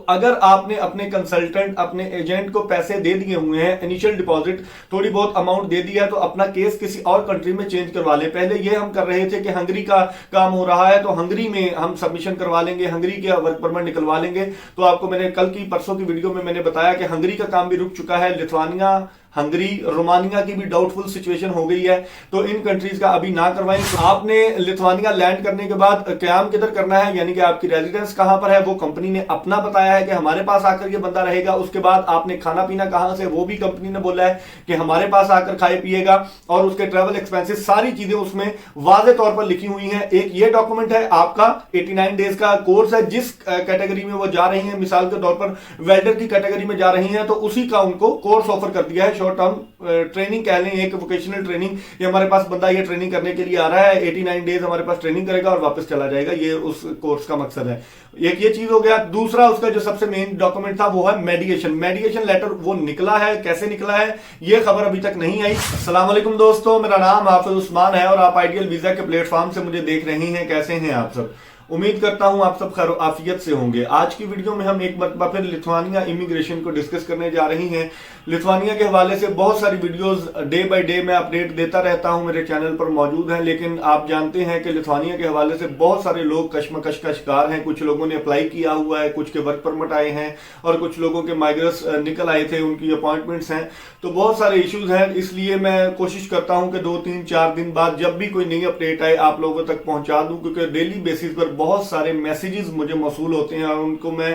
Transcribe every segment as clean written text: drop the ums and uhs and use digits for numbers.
अगर आपने अपने कंसल्टेंट, अपने एजेंट को पैसे दे दिए हुए हैं, इनिशियल डिपॉजिट थोड़ी बहुत अमाउंट दे दिया है, तो अपना केस किसी और कंट्री में चेंज करवा ले। पहले ये हम कर रहे थे कि हंगरी का काम हो रहा है तो हंगरी में हम सबमिशन करवा लेंगे, हंगरी का वर्क परमिट निकलवा लेंगे। तो आपको मैंने कल की परसों की वीडियो में मैंने बताया कि हंगरी का काम भी रुक चुका है, लिथुआनिया, हंगरी, रोमानिया की भी डाउटफुल सिचुएशन हो गई है, तो इन कंट्रीज का अभी ना करवाएं। तो आपने लिथुआनिया लैंड करने के बाद क्याम किधर करना है, यानी कि आपकी रेजिडेंस कहां पर है, वो कंपनी ने अपना बताया है कि हमारे पास आकर ये बंदा रहेगा। उसके बाद आपने खाना पीना कहां से, वो भी कंपनी ने बोला है कि हमारे पास आकर खाए पिएगा, और उसके ट्रेवल एक्सपेंसेस सारी चीजें उसमें वाजे तौर पर लिखी हुई हैं। एक ये डॉक्यूमेंट है, आपका 89 डेज का कोर्स है, जिस कैटेगरी में वो जा रही हैं, मिसाल के तौर पर वेल्डर की कैटेगरी में जा रही हैं, तो उसी का उनको कोर्स ऑफर कर दिया है। शॉर्ट टर्म ट्रेनिंग कह लें, एक वोकेशनल ट्रेनिंग, ये हमारे पास बंदा ये ट्रेनिंग करने के लिए आ रहा है, 89 डेज हमारे पास ट्रेनिंग करेगा और वापस चला जाएगा, ये उस कोर्स का मकसद है। एक ये चीज हो गया। दूसरा उसका जो सबसे मेन डॉक्यूमेंट था वो है मेडिकेशन। मेडिकेशन लेटर वो निकला है, कैसे निकला है ये खबर अभी तक नहीं आई। अस्सलाम वालेकुम दोस्तों, मेरा नाम हाफिज उस्मान है और आप आइडियल वीजा के प्लेटफॉर्म से मुझे देख रहे हैं। कैसे हैं आप सब? उम्मीद करता हूं आप सब खैर आफियत से होंगे। आज की वीडियो में हम एक मरतबा फिर लिथुआनिया इमिग्रेशन को डिस्कस करने जा रही हैं। लिथुआनिया के हवाले से बहुत सारी वीडियोस डे बाय डे मैं अपडेट देता रहता हूं, मेरे चैनल पर मौजूद हैं। लेकिन आप जानते हैं कि लिथुआनिया के हवाले से बहुत सारे लोग कशमकश का शिकार हैं। कुछ लोगों ने अप्लाई किया हुआ है, कुछ के वर्क परमिट आए हैं और कुछ लोगों के माइग्रेट्स निकल आए थे, उनकी अपॉइंटमेंट्स हैं। तो बहुत सारे इश्यूज हैं, इसलिए मैं कोशिश करता हूं कि 2-3-4 दिन बाद जब भी कोई नई अपडेट आए आप लोगों तक पहुंचा दूं, क्योंकि डेली बेसिस पर बहुत सारे मैसेजेस मुझे मौसूल होते हैं और उनको मैं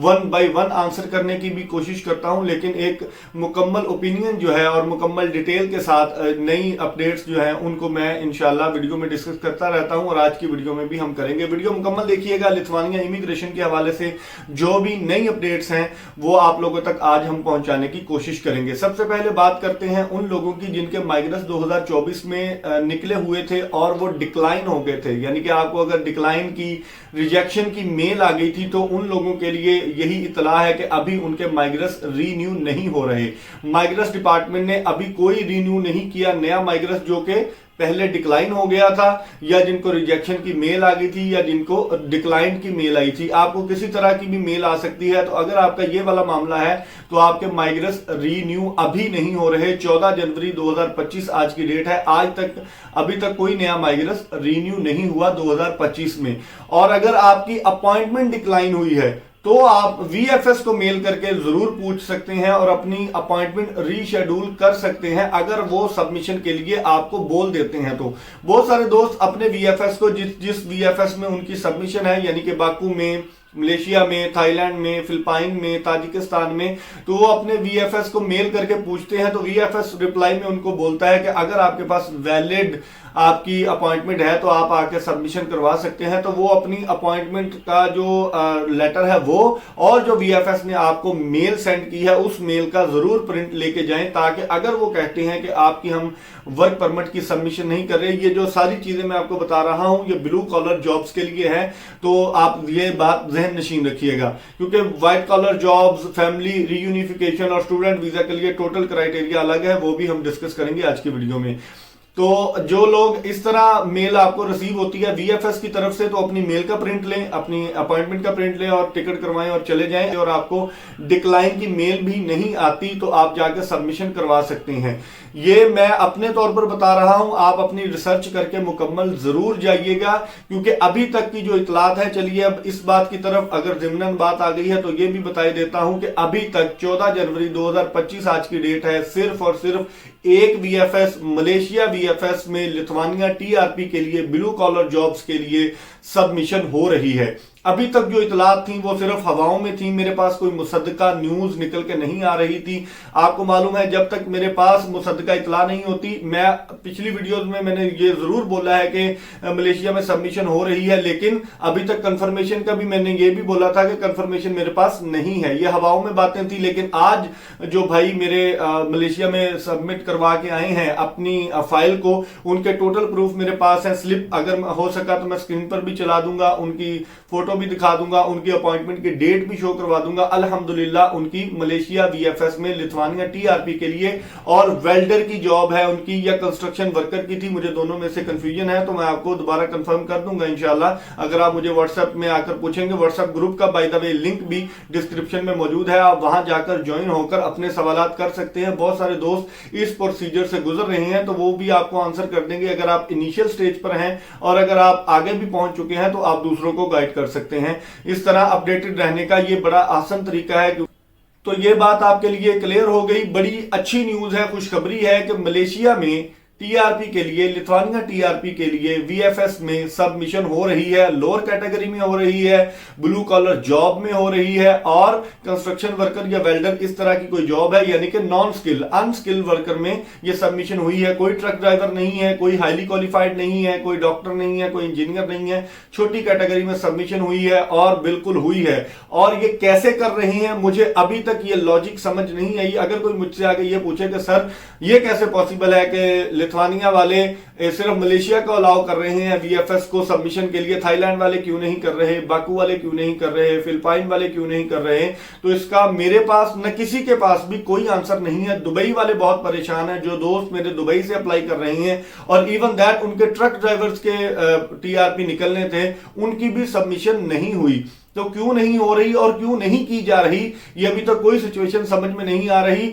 1 बाय 1 आंसर करने की भी कोशिश करता हूं। लेकिन एक मुकम्मल ओपिनियन जो है और मुकम्मल डिटेल के साथ नई अपडेट्स जो है उनको मैं इंशाल्लाह वीडियो में डिस्कस करता रहता हूं और आज की वीडियो में भी हम करेंगे। वीडियो मुकम्मल देखिएगा। लिथुआनिया इमिग्रेशन के हवाले से जो भी नई अपडेट्स हैं वो आप लोगों तक आज हम पहुंचाने की कोशिश करेंगे। सबसे पहले बात करते हैं उन लोगों की जिनके माइग्रेट्स 2024 में निकले हुए थे और वो डिक्लाइन हो गए थे, यानी कि आपको अगर डिक्लाइन की, रिजेक्शन की मेल आ गई थी, तो उन लोगों के लिए यही इतला है कि अभी उनके माइग्रेट्स रीन्यू नहीं हो रहे। माइग्रेट्स डिपार्टमेंट ने अभी कोई रीन्यू नहीं किया नया माइग्रेट्स जो कि पहले डिक्लाइन हो गया था, या जिनको रिजेक्शन की मेल आ गई थी, या जिनको डिक्लाइन की मेल आई थी। आपको किसी तरह की भी मेल आ सकती है। तो अगर आपका ये वाला मामला है तो आपके माइग्रेट्स रीन्यू अभी नहीं हो रहे। 14 जनवरी 2025 आज की डेट है, आज तक अभी तक कोई नया माइग्रेट्स रीन्यू नहीं हुआ 2025 में। और अगर आपकी अपॉइंटमेंट डिक्लाइन हुई है तो आप वीएफएस को मेल करके जरूर पूछ सकते हैं और अपनी अपॉइंटमेंट रीशेड्यूल कर सकते हैं, अगर वो सबमिशन के लिए आपको बोल देते हैं। तो बहुत सारे दोस्त अपने वीएफएस को जिस वीएफएस में उनकी सबमिशन है, यानी कि बाकू में, मलेशिया में, थाईलैंड में, फिलिपाइन में, ताजिकिस्तान में, तो वो अपने वीएफएस को मेल करके पूछते हैं। तो वीएफएस रिप्लाई में उनको बोलता है कि अगर आपके पास वैलिड आपकी अपॉइंटमेंट है तो आप आके सबमिशन करवा सकते हैं। तो वो अपनी अपॉइंटमेंट का जो लेटर है वो और जो वीएफएस ने आपको मेल सेंड की है उस मेल का जरूर प्रिंट लेके जाएं, ताकि अगर वो कहते हैं कि आपकी हम वर्क परमिट की सबमिशन नहीं कर रहे, ये जो सारी चीजें मैं आपको बता रहा हूं ये ब्लू कॉलर जॉब्स के लिए है, तो आप ये बात जहन नशीन रखिएगा। क्योंकि white collar jobs, family reunification और स्टूडेंट वीजा के लिए टोटल क्राइटेरिया अलग है, वो भी हम डिस्कस करेंगे आज की वीडियो में। तो जो लोग इस तरह मेल आपको रिसीव होती है वीएफएस की तरफ से, तो अपनी मेल का प्रिंट लें, अपनी अपॉइंटमेंट का प्रिंट लें और टिकट करवाएं और चले जाएं। और आपको डिक्लाइन की मेल भी नहीं आती तो आप जाकर सबमिशन करवा सकते हैं। ये मैं अपने तौर पर बता रहा हूं, आप अपनी रिसर्च करके मुकम्मल जरूर जाइएगा, क्योंकि अभी तक की जो इतलात है। चलिए अब इस बात की तरफ अगर ज़िम्नन बात आ गई है तो ये भी बता देता हूं कि अभी तक 14 जनवरी 2025 आज की डेट है, सिर्फ और सिर्फ एक वीएफएस, मलेशिया वीएफएस में लिथुआनिया टीआरपी के लिए, ब्लू कॉलर जॉब्स के लिए सबमिशन हो रही है। अभी तक जो इतलात थी वो सिर्फ हवाओं में थी, मेरे पास कोई मुसद्दका न्यूज निकल के नहीं आ रही थी। आपको मालूम है जब तक मेरे पास मुसद्दका इतला नहीं होती, मैं पिछली वीडियोस में मैंने ये जरूर बोला है कि मलेशिया में सबमिशन हो रही है, लेकिन अभी तक कंफर्मेशन का भी मैंने ये भी बोला था कि कंफर्मेशन मेरे पास नहीं है। ये हवाओं में बातें थी। लेकिन आज जो भाई मेरे मलेशिया में सबमिट करवा के आए हैं अपनी फाइल को, उनके टोटल प्रूफ मेरे पास है। स्लिप अगर हो सका तो मैं स्क्रीन पर भी चला दूंगा, उनकी फोटो फोटो भी दिखा दूंगा, उनकी अपॉइंटमेंट की डेट भी शो करवा दूंगा। अल्हम्दुलिल्लाह उनकी मलेशिया वीएफएस में लिथुआनिया टीआरपी के लिए और वेल्डर की जॉब है उनकी या कंस्ट्रक्शन वर्कर की थी, मुझे दोनों में से कंफ्यूजन है, तो मैं आपको दोबारा कंफर्म कर दूंगा इंशाल्लाह। अगर आप मुझे व्हाट्सएप में आकर पूछेंगे, व्हाट्सएप ग्रुप का बाय द वे लिंक भी डिस्क्रिप्शन में मौजूद है, आप वहां जाकर ज्वाइन होकर अपने सवालात कर सकते हैं। बहुत सारे दोस्त इस प्रोसीजर से गुजर रहे हैं तो वो भी आपको आंसर कर देंगे। अगर आप इनिशियल स्टेज पर हैं और अगर आप आगे भी पहुंच चुके हैं तो आप दूसरों को गाइड कर सकते हैं। इस तरह अपडेटेड रहने का ये बड़ा आसान तरीका है। तो ये बात आपके लिए क्लियर हो गई। बड़ी अच्छी न्यूज है, खुशखबरी है कि मलेशिया में टीआरपी के लिए, लिथुआनिया टीआरपी के लिए वीएफएस में सबमिशन हो रही है। लोअर कैटेगरी में हो रही है, ब्लू कॉलर जॉब में हो रही है और कंस्ट्रक्शन वर्कर या वेल्डर इस तरह की कोई जॉब है, यानी कि नॉन स्किल अनस्किल्ड वर्कर में ये सबमिशन हुई है। कोई ट्रक ड्राइवर नहीं है, कोई हाईली क्वालिफाइड नहीं है, कोई डॉक्टर नहीं है, कोई इंजीनियर नहीं है, छोटी कैटेगरी में सबमिशन हुई है और बिल्कुल हुई है। और ये कैसे कर रहे हैं, मुझे अभी तक ये लॉजिक समझ नहीं आई। अगर कोई मुझसे आके ये पूछे कि सर ये कैसे पॉसिबल है कि लिथुआनिया वाले सिर्फ मलेशिया को अलाउ कर रहे हैं वीएफएस को सबमिशन के लिए, थाईलैंड वाले क्यों नहीं कर रहे, बाकू वाले क्यों नहीं कर रहे, फिलिपाइन वाले क्यों नहीं कर रहे, तो इसका मेरे पास न किसी के पास भी कोई आंसर नहीं है। दुबई वाले बहुत परेशान हैं, जो दोस्त मेरे दुबई से अप्लाई कर रहे हैं और इवन दैट उनके ट्रक ड्राइवर्स के टीआरपी निकलने थे, उनकी भी सबमिशन नहीं हुई। तो क्यों नहीं हो रही और क्यों नहीं की जा रही, ये अभी तक कोई सिचुएशन समझ में नहीं आ रही।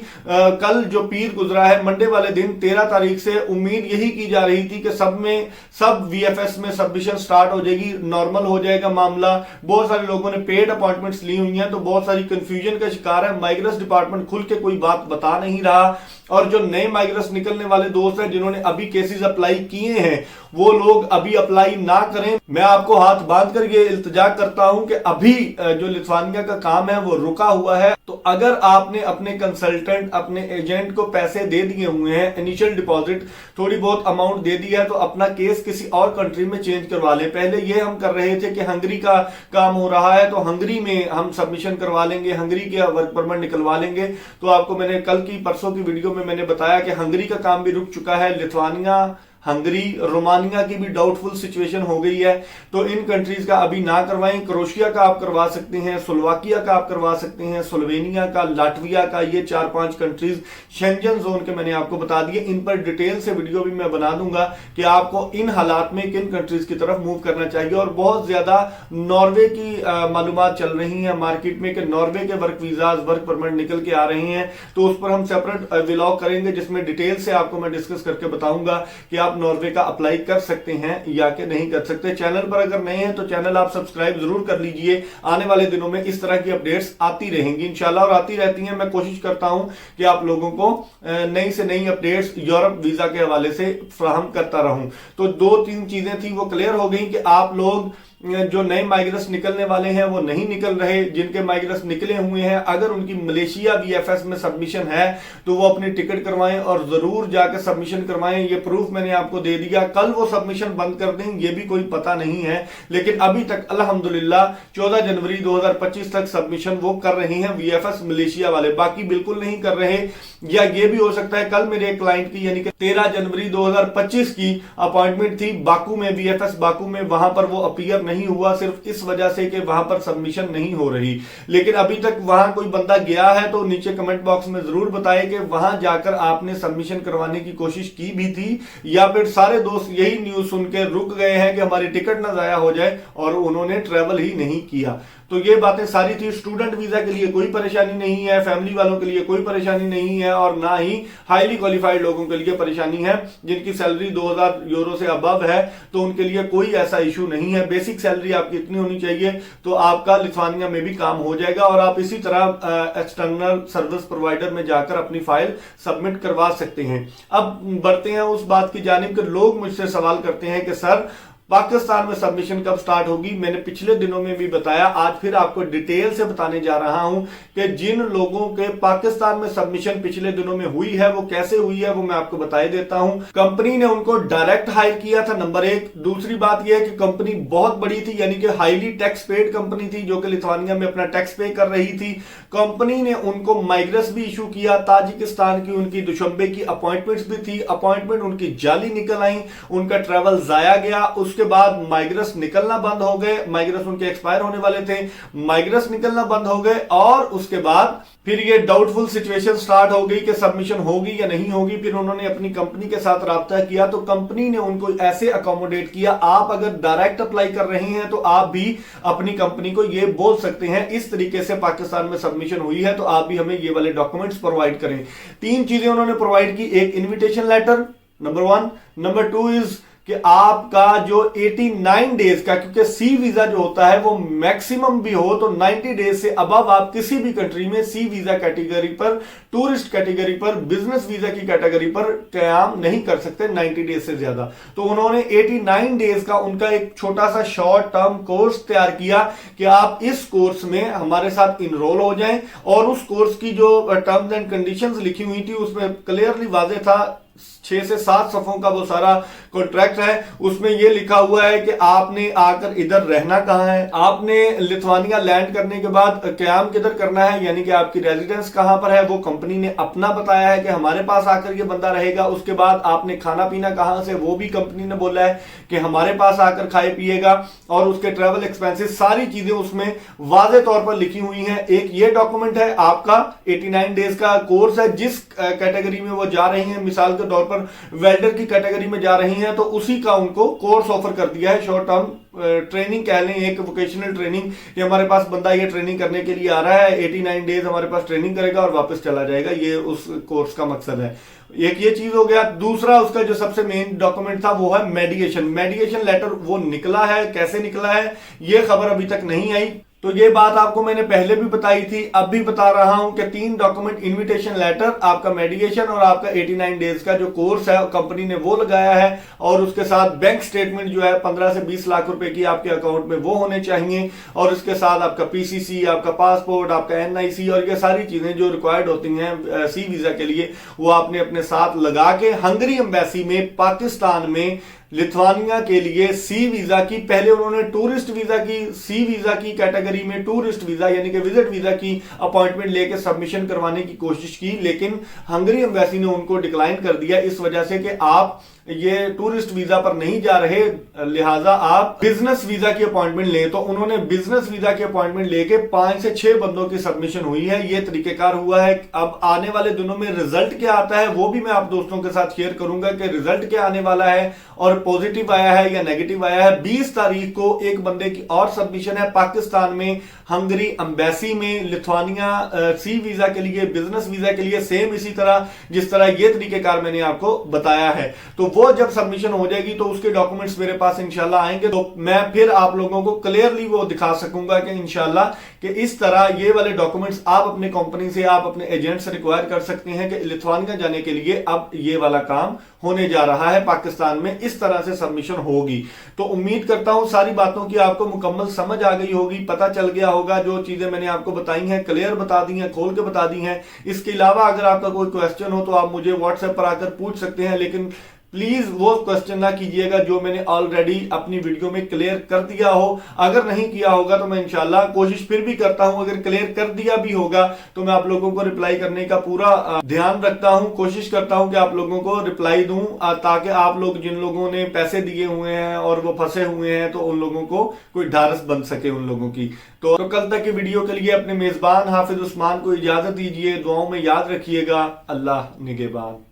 कल जो पीर गुजरा है, मंडे वाले दिन 13 तारीख से उम्मीद यही की जा रही थी कि सब वीएफएस में सबमिशन स्टार्ट हो जाएगी, नॉर्मल हो जाएगा मामला। बहुत सारे लोगों ने पेड अपॉइंटमेंट्स ली हुई हैं, तो बहुत सारी कंफ्यूजन का शिकार है। माइग्रेस डिपार्टमेंट खुल के कोई बात बता नहीं रहा और जो नए माइग्रेस निकलने वाले दोस्त हैं जिन्होंने अभी केसेस अप्लाई किए हैं, वो लोग अभी अप्लाई ना करें। मैं आपको हाथ बांध कर ये इल्तिजा करता हूं कि अभी जो लिथुआनिया का काम है वो रुका हुआ है। तो अगर आपने अपने कंसल्टेंट, अपने एजेंट को पैसे दे दिए हुए हैं, इनिशियल डिपॉजिट थोड़ी बहुत अमाउंट दे दी है, तो अपना केस किसी और कंट्री में चेंज करवा लें। पहले ये हम कर रहे थे कि हंगरी का काम हो रहा है तो हंगरी में हम सबमिशन करवा लेंगे, हंगरी के वर्क परमिट निकलवा लेंगे। तो आपको मैंने कल की परसों की वीडियो में मैंने बताया कि हंगरी का काम भी रुक चुका है, लिथुआनिया, हंगरी, रोमानिया की भी डाउटफुल सिचुएशन हो गई है। तो इन कंट्रीज का अभी ना करवाएं। क्रोशिया का आप करवा सकते हैं, स्लोवाकिया का आप करवा सकते हैं, स्लोवेनिया का, लाटविया का, ये 4-5 कंट्रीज शेंजन जोन के मैंने आपको बता दिए। इन पर डिटेल से वीडियो भी मैं बना दूंगा कि आपको इन हालात में किन कंट्रीज की तरफ मूव करना चाहिए। और बहुत ज्यादा नॉर्वे की मालूमात चल रही है मार्केट में कि नॉर्वे के वर्क वीजाज, वर्क परमिट निकल के आ रहे हैं, तो उस पर हम सेपरेट व्लॉग करेंगे जिसमें डिटेल से आपको मैं डिस्कस करके बताऊंगा कि आप नॉर्वे का अप्लाई कर सकते हैं या कि नहीं कर सकते। चैनल पर अगर नए हैं तो चैनल आप सब्सक्राइब जरूर कर लीजिए। आने वाले दिनों में इस तरह की अपडेट्स आती रहेंगी इंशाल्लाह, और आती रहती हैं। मैं कोशिश करता हूं कि आप लोगों को नई से नई अपडेट्स यूरोप वीजा के हवाले से फ्राहम करता रहूं। तो 2-3 चीजें थी वो क्लियर हो गई कि आप लोग जो नए माइग्रेस निकलने वाले हैं वो नहीं निकल रहे। जिनके माइग्रेस निकले हुए हैं, अगर उनकी मलेशिया वीएफएस में सबमिशन है तो वो अपनी टिकट करवाएं और जरूर जाकर सबमिशन करवाएं। ये प्रूफ मैंने आपको दे दिया। कल वो सबमिशन बंद कर दें ये भी कोई पता नहीं है, लेकिन अभी तक अल्हम्दुलिल्लाह 14 जनवरी 2025 तक सबमिशन वो कर रहे हैं वीएफएस मलेशिया वाले, बाकी बिल्कुल नहीं कर रहे। या ये भी हो सकता है कल मेरे क्लाइंट की यानी कि 13 जनवरी 2025 की अपॉइंटमेंट थी बाकू में, वीएफएस बाकू में, वहां पर वो अपीयर नहीं हुआ सिर्फ इस वजह से कि वहां पर सबमिशन नहीं हो रही। लेकिन अभी तक वहां कोई बंदा गया है तो नीचे कमेंट बॉक्स में जरूर बताएं कि वहां जाकर आपने सबमिशन करवाने की कोशिश की भी थी या फिर सारे दोस्त यही न्यूज सुन के रुक गए हैं कि हमारी टिकट ना जाया हो जाए और उन्होंने ट्रेवल ही नहीं किया। तो ये बातें सारी थी। स्टूडेंट वीजा के लिए कोई परेशानी नहीं है, फैमिली वालों के लिए कोई परेशानी नहीं है और ना ही हाईली क्वालिफाइड लोगों के लिए परेशानी है। जिनकी सैलरी 2000 यूरो से अबव है तो उनके लिए कोई ऐसा इशू नहीं है। बेसिक सैलरी आपकी इतनी होनी चाहिए तो आपका लिथुआनिया में भी काम हो जाएगा और आप इसी तरह एक्सटर्नल सर्विस प्रोवाइडर में जाकर अपनी फाइल सबमिट करवा सकते हैं। अब बढ़ते हैं उस बात की जानिब कि लोग मुझसे सवाल करते हैं कि सर पाकिस्तान में सबमिशन कब स्टार्ट होगी। मैंने पिछले दिनों में भी बताया, आज फिर आपको डिटेल से बताने जा रहा हूं कि जिन लोगों के पाकिस्तान में सबमिशन पिछले दिनों में हुई है वो कैसे हुई है वो मैं आपको बता देता हूं। कंपनी ने उनको डायरेक्ट हायर किया था, नंबर 1। दूसरी बात यह है कि कंपनी बहुत बड़ी थी, यानी कि हाईली टैक्स पेड कंपनी थी जो कि लिथुआनिया में अपना टैक्स पे कर रही थी। कंपनी ने उनको माइग्रेस भी इशू किया, ताजिकिस्तान की उनकी दुशंबे की अपॉइंटमेंट्स भी थी, अपॉइंटमेंट उनकी जाली निकल आई, उनका ट्रेवल जाया गया। उसके उसके बाद माइग्रस निकलना बंद हो गए, माइग्रस उनके एक्सपायर होने वाले थे, माइग्रस निकलना बंद हो गए, और उसके बाद फिर ये डाउटफुल सिचुएशन स्टार्ट हो गई कि सबमिशन होगी या नहीं होगी। फिर उन्होंने अपनी कंपनी के साथ राब्ता किया, तो कंपनी ने उनको ऐसे अकोमोडेट किया, आप अगर डायरेक्ट अप्लाई कर रहे हैं तो आप भी अपनी कंपनी को ये बोल सकते हैं इस तरीके से पाकिस्तान में सबमिशन हुई है, तो आप भी हमें ये वाले डॉक्यूमेंट्स प्रोवाइड करें। 3 चीजें उन्होंने प्रोवाइड की, एक invitation letter number 1, number 2 is कि आपका जो 89 डेज का, क्योंकि सी वीजा जो होता है वो मैक्सिमम भी हो तो 90 डेज से अबव आप किसी भी कंट्री में सी वीजा कैटेगरी पर, टूरिस्ट कैटेगरी पर, बिजनेस वीजा की कैटेगरी पर कयाम नहीं कर सकते 90 डेज से ज्यादा। तो उन्होंने 89 डेज का उनका एक छोटा सा शॉर्ट टर्म कोर्स तैयार किया कि आप इस कोर्स में हमारे साथ इनरोल हो जाएं, और उस कोर्स की जो टर्म्स एंड कंडीशंस लिखी हुई थी उसमें क्लियरली वाज़ेह था, 6 से 7 सफ़ों का वो सारा कॉन्ट्रैक्ट है। उसमें ये लिखा हुआ है कि आपने आकर इधर रहना कहाँ है, आपने लिथुआनिया लैंड करने के बाद क्याम किधर करना है, यानी कि आपकी रेजिडेंस कहाँ पर है, वो कंपनी ने अपना बताया है कि हमारे पास आकर ये बंदा रहेगा। उसके बाद आपने खाना पीना कहाँ से, वो भी कंपनी ने बोला है कि हमारे पास आकर खाए पिएगा, और उसके ट्रेवल एक्सपेंसेस, सारी चीजें उसमें वाज़े तौर पर लिखी हुई हैं। एक ये डॉक्यूमेंट है, आपका 89 डेज का कोर्स है, जिस कैटेगरी में वो जा रही हैं, मिसाल के तौर पर वेल्डर की कैटेगरी में जा रही हैं, तो उसी का उनको कोर्स ऑफर कर दिया है, शॉर्ट टर्म ट्रेनिंग कह लें, एक वोकेशनल ट्रेनिंग, कि हमारे पास बंदा ये ट्रेनिंग करने के लिए आ रहा है, 89 डेज हमारे पास ट्रेनिंग करेगा और वापस चला जाएगा, ये उस कोर्स का मकसद है। एक ये चीज हो गया। दूसरा उसका जो सबसे मेन डॉक्यूमेंट था वो है मेडिएशन। मेडिएशन लेटर वो निकला है, कैसे निकला है ये खबर अभी तक नहीं आई, तो ये बात आपको मैंने पहले भी बताई थी, अब भी बता रहा हूं कि 3 डॉक्यूमेंट, इनविटेशन लेटर, आपका मेडिएशन और आपका 89 डेज का जो कोर्स है कंपनी ने वो लगाया है, और उसके साथ बैंक स्टेटमेंट जो है 15 से 20 लाख रुपए की आपके अकाउंट में वो होने चाहिए, और उसके साथ आपका पीसीसी, आपका पासपोर्ट, आपका एनआईसी, और ये सारी चीजें जो रिक्वायर्ड होती हैं सी वीजा के लिए, वो आपने अपने साथ लगा के हंगरी एम्बेसी में पाकिस्तान में लिथुआनिया के लिए सी वीजा की, पहले उन्होंने टूरिस्ट वीजा की, सी वीजा की कैटेगरी में टूरिस्ट वीजा यानी कि विजिट वीजा की अपॉइंटमेंट लेके सबमिशन करवाने की कोशिश की, लेकिन हंगरी एम्बेसी ने उनको डिक्लाइन कर दिया इस वजह से कि आप ये टूरिस्ट वीजा पर नहीं जा रहे, लिहाजा आप बिजनेस वीजा की अपॉइंटमेंट लें। तो उन्होंने बिजनेस वीजा की अपॉइंटमेंट लेके 5 से 6 बंदों की सबमिशन हुई है, ये तरीकेकार हुआ है। अब आने वाले दिनों में रिजल्ट क्या आता है वो भी मैं आप दोस्तों के साथ शेयर करूंगा कि रिजल्ट क्या आने वाला है, और पॉजिटिव आया है या नेगेटिव आया है। 20 तारीख को एक बंदे की और सबमिशन है पाकिस्तान में हंगरी एम्बेसी में, लिथुआनिया सी वीजा के लिए, बिजनेस वीजा के लिए, सेम इसी तरह जिस तरह ये तरीकेकार मैंने आपको बताया है। तो वो जब सबमिशन हो जाएगी तो उसके डॉक्यूमेंट्स मेरे पास इंशाल्लाह आएंगे, तो मैं फिर आप लोगों को क्लियरली वो दिखा सकूंगा कि इंशाल्लाह कि इस तरह ये वाले डॉक्यूमेंट्स आप अपने कंपनी से, आप अपने एजेंट से रिक्वायर कर सकते हैं कि लिथुआनिया जाने के लिए अब ये वाला काम होने जा रहा है पाकिस्तान में, इस तरह से सबमिशन होगी। तो उम्मीद करता हूं सारी बातों की आपको मुकम्मल समझ आ गई होगी, पता चल गया होगा, जो चीजें मैंने आपको बताई हैं क्लियर बता दी हैं, खोल के बता दी हैं। इसके अलावा अगर आपका कोई क्वेश्चन हो तो आप मुझे व्हाट्सएप पर आकर पूछ सकते हैं, लेकिन प्लीज वो क्वेश्चन ना कीजिएगा जो मैंने ऑलरेडी अपनी वीडियो में क्लियर कर दिया हो। अगर नहीं किया होगा तो मैं इंशाल्लाह कोशिश फिर भी करता हूं, अगर क्लियर कर दिया भी होगा तो मैं आप लोगों को रिप्लाई करने का पूरा ध्यान रखता हूं, कोशिश करता हूं कि आप लोगों को रिप्लाई दूं, ताकि आप लोग जिन लोगों ने पैसे दिए हुए हैं और वो फंसे हुए हैं तो उन लोगों को कोई ढारस बन सके उन लोगों की। तो कल तक की वीडियो के लिए अपने मेजबान हाफिज उस्मान को इजाजत दीजिए, दुआओं में याद रखिएगा। अल्लाह निगहबान।